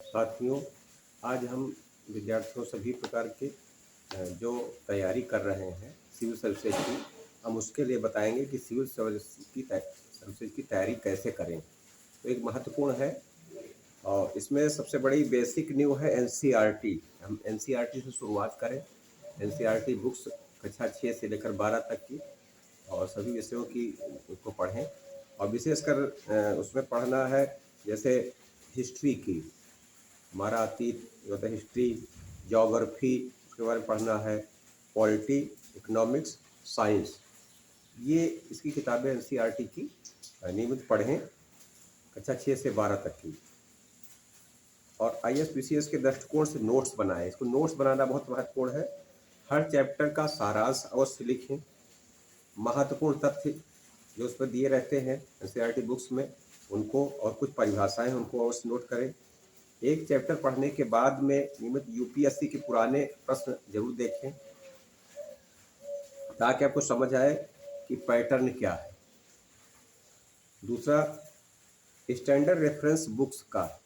साथियों, आज हम विद्यार्थियों सभी प्रकार के जो तैयारी कर रहे हैं सिविल सर्विसेज की, हम उसके लिए बताएंगे कि सिविल सर्विसेज की तैयारी कैसे करें। तो एक महत्वपूर्ण है और इसमें सबसे बड़ी बेसिक न्यू है एनसीईआरटी। हम एनसीईआरटी से शुरुआत करें। एनसीईआरटी बुक्स कक्षा 6 से लेकर 12 तक की और सभी विषयों की उसको पढ़ें और विशेषकर उसमें पढ़ना है जैसे हिस्ट्री की, हमारा अतीत जो होता है, हिस्ट्री, ज्योग्राफी उसके बारे में पढ़ना है, पॉलिटी, इकोनॉमिक्स, साइंस। ये इसकी किताबें एनसीईआरटी की नियमित पढ़ें कक्षा 6 से 12 तक की। और आईएएस के दृष्टिकोण से नोट्स बनाएं। इसको नोट्स बनाना बहुत महत्वपूर्ण है। हर चैप्टर का सारांश अवश्य लिखें। महत्वपूर्ण तथ्य जो उस पर दिए रहते हैं एनसीईआरटी बुक्स में, उनको और कुछ परिभाषाएं उनको अवश्य नोट करें। एक चैप्टर पढ़ने के बाद में नियमित यूपीएससी के पुराने प्रश्न जरूर देखें ताकि आपको समझ आए कि पैटर्न क्या है। दूसरा, स्टैंडर्ड रेफरेंस बुक्स का,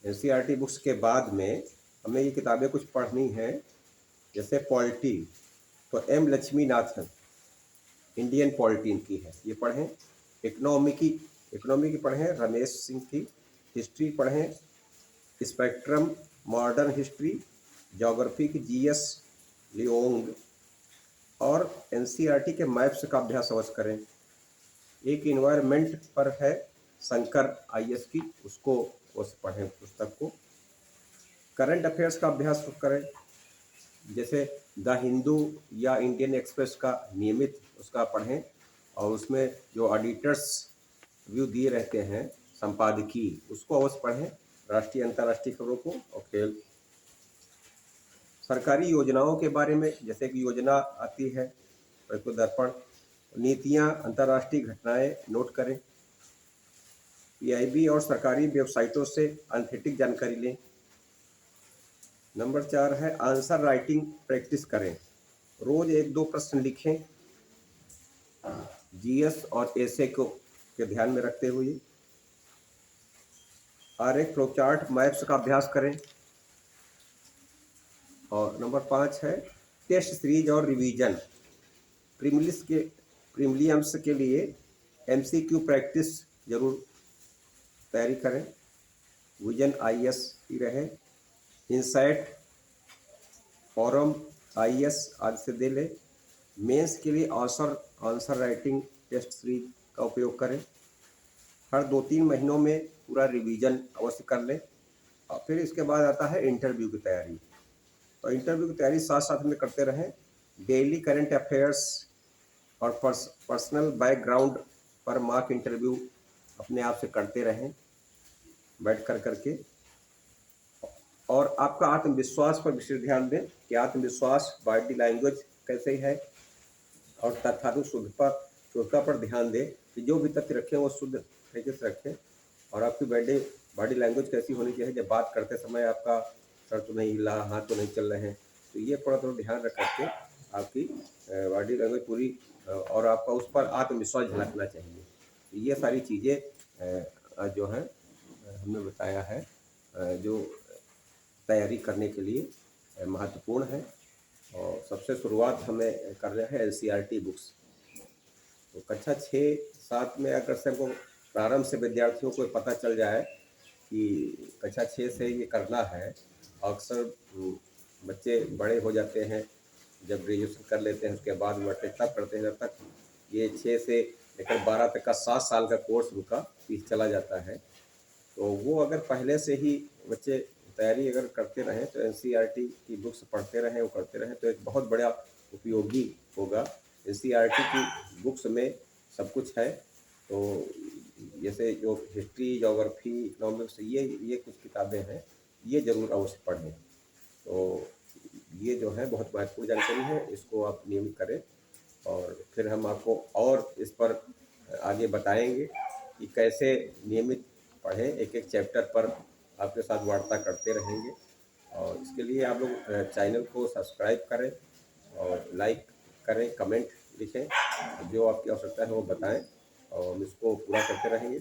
एनसीईआरटी बुक्स के बाद में हमें ये किताबें कुछ पढ़नी हैं जैसे पॉलिटी, तो एम लक्ष्मीनाथन, इंडियन पॉलिटी इनकी है, ये पढ़ें। इकोनॉमी की पढ़ें रमेश सिंह की। हिस्ट्री पढ़ें स्पेक्ट्रम, मॉडर्न हिस्ट्री, ज्योग्राफी की जीएस लियोंग। और एनसीईआरटी के मैप्स का अभ्यास अवश्य करें। एक इन्वायरमेंट पर है शंकर आईएएस की, उसको अवश्य पढ़ें पुस्तक को। करंट अफेयर्स का अभ्यास करें जैसे द हिंदू या इंडियन एक्सप्रेस का नियमित उसका पढ़ें और उसमें जो ऑडिटर्स व्यू दिए रहते हैं संपादकीय, उसको अवश्य पढ़ें। राष्ट्रीय अंतर्राष्ट्रीय खबरों को और खेल, सरकारी योजनाओं के बारे में जैसे कि योजना आती है तो दर्पण, नीतियां, अंतर्राष्ट्रीय घटनाएं नोट करें। पीआईबी और सरकारी वेबसाइटों से एथेंटिक जानकारी लें। नंबर 4 है आंसर राइटिंग प्रैक्टिस करें। रोज 1-2 प्रश्न लिखें जीएस और एसए को के ध्यान में रखते हुए। आरेख, फ्लोचार्ट, मैप्स का अभ्यास करें। और नंबर 5 है टेस्ट सीरीज और रिवीजन। प्रीलिम्स के लिए एमसीक्यू प्रैक्टिस जरूर तैयारी करें। विजन आईएएस की रहे, इंसाइट, फॉरम आईएएस आदि से दे ले। मेंस के लिए आंसर राइटिंग टेस्ट सीरीज का उपयोग करें। हर 2-3 महीनों में पूरा रिवीजन अवश्य कर लें। और फिर इसके बाद आता है इंटरव्यू की तैयारी। तो इंटरव्यू की तैयारी साथ साथ में करते रहें। डेली करंट अफेयर्स और पर्सनल बैकग्राउंड पर मॉक इंटरव्यू अपने आप से करते रहें बैठ कर करके। और आपका आत्मविश्वास पर विशेष ध्यान दें कि आत्मविश्वास, बॉडी लैंग्वेज कैसे है और तथ्यात्मक शुद्धता पर ध्यान दें कि जो भी तथ्य रखें वो शुद्ध तरीके से रखें। और आपकी बॉडी लैंग्वेज कैसी होनी चाहिए, जब बात करते समय आपका सर तो नहीं हिला, हाथ तो नहीं चल रहे हैं, तो ये थोड़ा ध्यान रख करके आपकी बॉडी लैंग्वेज पूरी और आपका उस पर आत्मविश्वास झलकना चाहिए। तो ये सारी चीज़ें जो हैं हमने बताया है जो तैयारी करने के लिए महत्वपूर्ण है। और सबसे शुरुआत हमें कर रहे हैं एनसीईआरटी बुक्स। तो कक्षा 6-7 में अगर से हमको प्रारंभ से विद्यार्थियों को पता चल जाए कि कक्षा 6 से ये करना है, अक्सर बच्चे बड़े हो जाते हैं, जब ग्रेजुएशन कर लेते हैं उसके बाद बढ़ते तब करते हैं, जब तक ये 6 से लेकर 12 तक का 7 साल का कोर्स उनका चला जाता है। तो वो अगर पहले से ही बच्चे तैयारी अगर करते रहें तो एनसीईआरटी की बुक्स पढ़ते रहें, वो करते रहें, तो एक बहुत बड़ा उपयोगी होगा। एनसीईआरटी की बुक्स में सब कुछ है। तो जैसे जो हिस्ट्री, ज्योग्राफी, इकोनॉमिक्स, ये कुछ किताबें हैं, ये ज़रूर अवश्य पढ़ें। तो ये जो है बहुत महत्वपूर्ण जानकारी है, इसको आप नियमित करें। और फिर हम आपको और इस पर आगे बताएंगे कि कैसे नियमित पढ़ें। एक एक चैप्टर पर आपके साथ वार्ता करते रहेंगे। और इसके लिए आप लोग चैनल को सब्सक्राइब करें और लाइक करें, कमेंट लिखें, जो आपकी आवश्यकता है वो बताएं और हम इसको पूरा करते रहेंगे।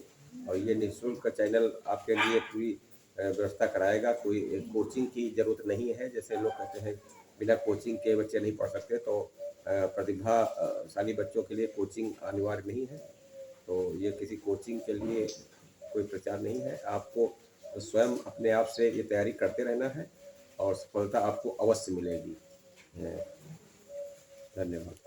और ये निःशुल्क चैनल आपके लिए पूरी व्यवस्था कराएगा। कोई कोचिंग की ज़रूरत नहीं है, जैसे लोग कहते हैं बिना कोचिंग के बच्चे नहीं पढ़ सकते, तो प्रतिभाशाली बच्चों के लिए कोचिंग अनिवार्य नहीं है। तो ये किसी कोचिंग के लिए कोई प्रचार नहीं है, आपको स्वयं अपने आप से ये तैयारी करते रहना है और सफलता आपको अवश्य मिलेगी। धन्यवाद।